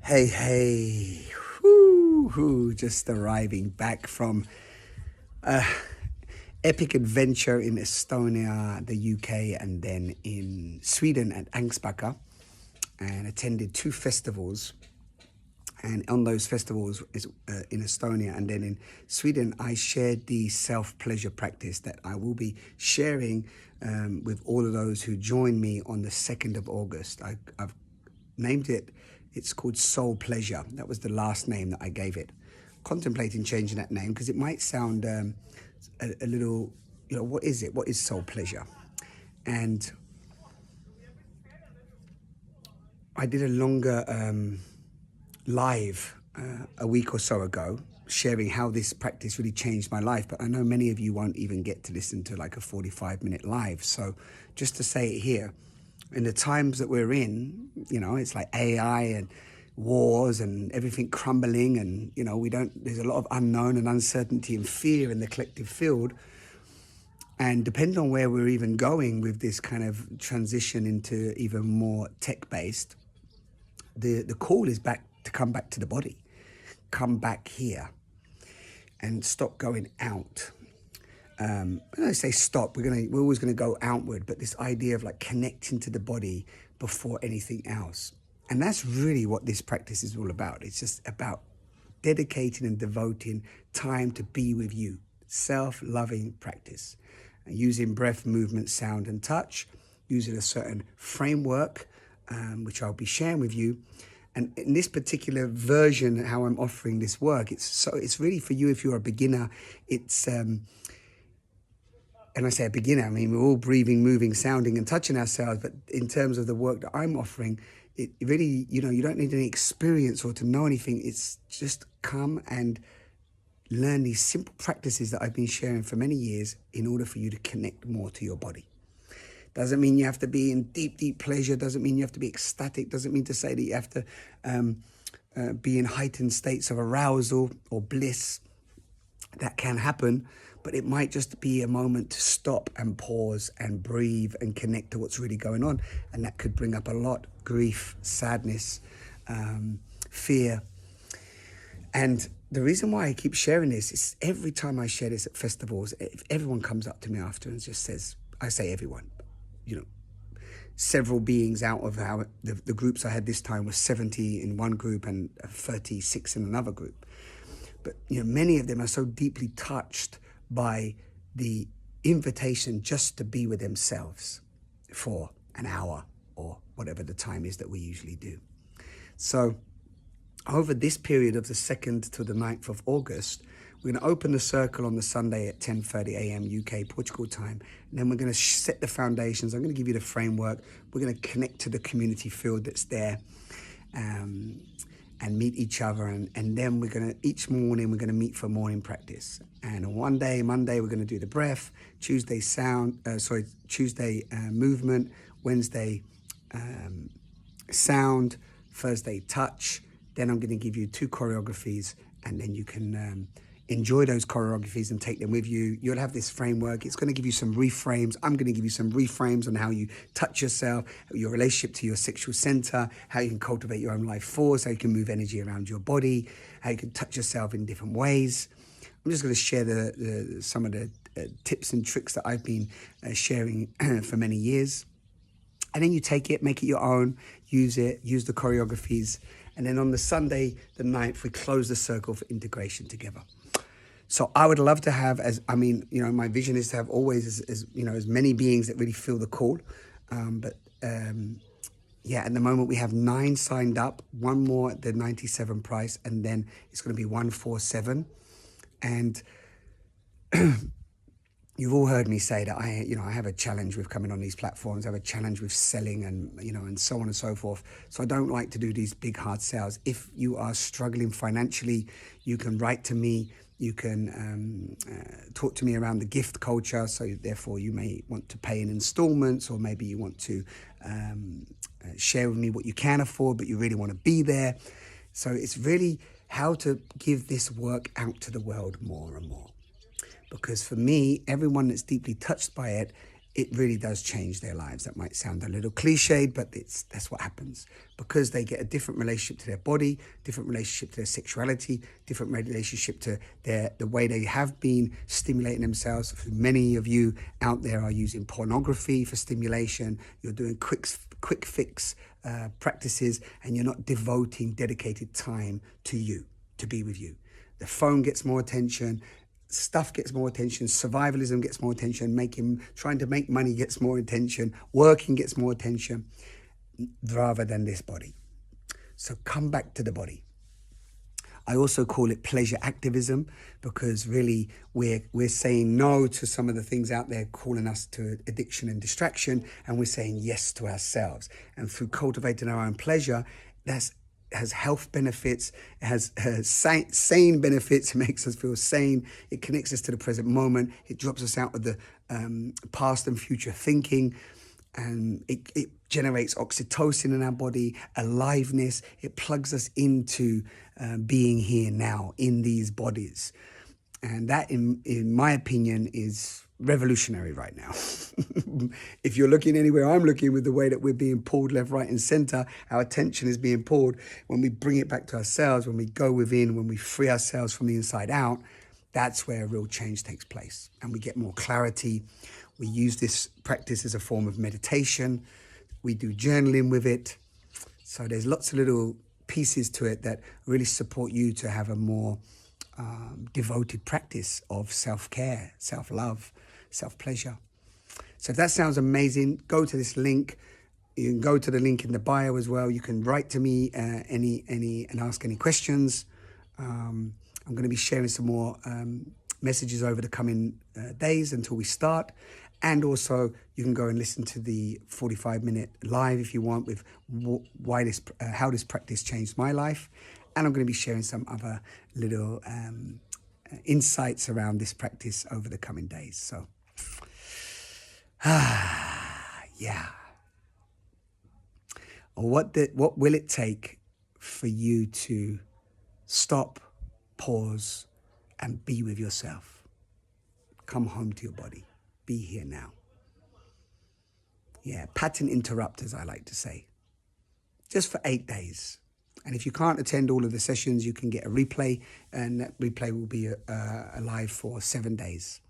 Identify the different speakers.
Speaker 1: Hey, hey, whoo, just arriving back from epic adventure in Estonia, the UK, and then in Sweden at Angsbacka, and attended two festivals. And on those festivals in Estonia and then in Sweden, I shared the self-pleasure practice that I will be sharing with all of those who join me on the 2nd of August. I've named it, it's called Soul Pleasure. That was the last name that I gave it. Contemplating changing that name because it might sound a little, what is it? What is soul pleasure? And I did a longer live a week or so ago, sharing how this practice really changed my life. But I know many of you won't even get to listen to like a 45-minute live. So just to say it here, in the times that we're in, it's like AI and wars and everything crumbling, and there's a lot of unknown and uncertainty and fear in the collective field. And depending on where we're even going with this kind of transition into even more tech-based, the call is back to come back to the body, come back here and stop going out. When I say stop, we're always gonna go outward, but this idea of like connecting to the body before anything else. And that's really what this practice is all about. It's just about dedicating and devoting time to be with you. Self-loving practice. Using breath, movement, sound, and touch, using a certain framework, which I'll be sharing with you. And in this particular version, how I'm offering this work, it's really for you if you're a beginner. It's and I say a beginner, I mean, we're all breathing, moving, sounding, and touching ourselves. But in terms of the work that I'm offering, it really, you don't need any experience or to know anything. It's just come and learn these simple practices that I've been sharing for many years in order for you to connect more to your body. Doesn't mean you have to be in deep, deep pleasure. Doesn't mean you have to be ecstatic. Doesn't mean to say that you have to be in heightened states of arousal or bliss. That can happen, but it might just be a moment to stop and pause and breathe and connect to what's really going on. And that could bring up a lot: grief, sadness, fear. And the reason why I keep sharing this is every time I share this at festivals, if everyone comes up to me after and just says, I say everyone, several beings out of how the groups I had this time was 70 in one group and 36 in another group. But many of them are so deeply touched by the invitation just to be with themselves for an hour or whatever the time is that we usually do. So over this period of the 2nd to the 9th of August, we're going to open the circle on the Sunday at 10:30 a.m. UK, Portugal time. And then we're going to set the foundations. I'm going to give you the framework. We're going to connect to the community field that's there. And meet each other, and then each morning we're gonna meet for morning practice. And on Monday we're gonna do the breath, Tuesday movement, Wednesday sound, Thursday touch. Then I'm gonna give you 2 choreographies, and then you can enjoy those choreographies and take them with you. You'll have this framework. It's going to give you some reframes. I'm going to give you some reframes on how you touch yourself, your relationship to your sexual center, how you can cultivate your own life force, how you can move energy around your body, how you can touch yourself in different ways. I'm just going to share some of the tips and tricks that I've been sharing for many years. And then you take it, make it your own, use it, use the choreographies. And then on the Sunday, the 9th, we close the circle for integration together. So I would love to have, my vision is to have always as many beings that really feel the call. At the moment we have 9 signed up, 1 more at the 97 price, and then it's going to be 147. And you've all heard me say that I have a challenge with coming on these platforms. I have a challenge with selling and so on and so forth. So I don't like to do these big hard sales. If you are struggling financially, you can write to me. You can talk to me around the gift culture. So therefore you may want to pay in installments, or maybe you want to share with me what you can afford, but you really want to be there. So it's really how to give this work out to the world more and more. Because for me, everyone that's deeply touched by it, it really does change their lives. That might sound a little cliched, but that's what happens, because they get a different relationship to their body, different relationship to their sexuality, different relationship to the way they have been stimulating themselves. Many of you out there are using pornography for stimulation. You're doing quick fix practices, and you're not devoting dedicated time to you, to be with you. The phone gets more attention. Stuff gets more attention, survivalism gets more attention, trying to make money gets more attention, working gets more attention, rather than this body. So come back to the body. I also call it pleasure activism, because really we're saying no to some of the things out there calling us to addiction and distraction, and we're saying yes to ourselves. And through cultivating our own pleasure, has health benefits, it has sane benefits. It makes us feel sane. It connects us to the present moment. It drops us out of the past and future thinking. And it generates oxytocin in our body, aliveness. It plugs us into being here now in these bodies. And that, in my opinion, is revolutionary right now. If you're looking anywhere I'm looking, with the way that we're being pulled left, right, and center, our attention is being pulled. When we bring it back to ourselves, when we go within, when we free ourselves from the inside out, that's where real change takes place. And we get more clarity. We use this practice as a form of meditation. We do journaling with it. So there's lots of little pieces to it that really support you to have a more devoted practice of self-care, self-love, self-pleasure. So if that sounds amazing, go to this link. You can go to the link in the bio as well. You can write to me and ask any questions. I'm going to be sharing some more messages over the coming days until we start. And also, you can go and listen to the 45-minute live if you want, with how this practice changed my life. And I'm going to be sharing some other little insights around this practice over the coming days. So, yeah. What will it take for you to stop, pause, and be with yourself? Come home to your body. Be here now. Yeah, pattern interrupt, as I like to say. Just for 8 days. And if you can't attend all of the sessions, you can get a replay, and that replay will be alive for 7 days.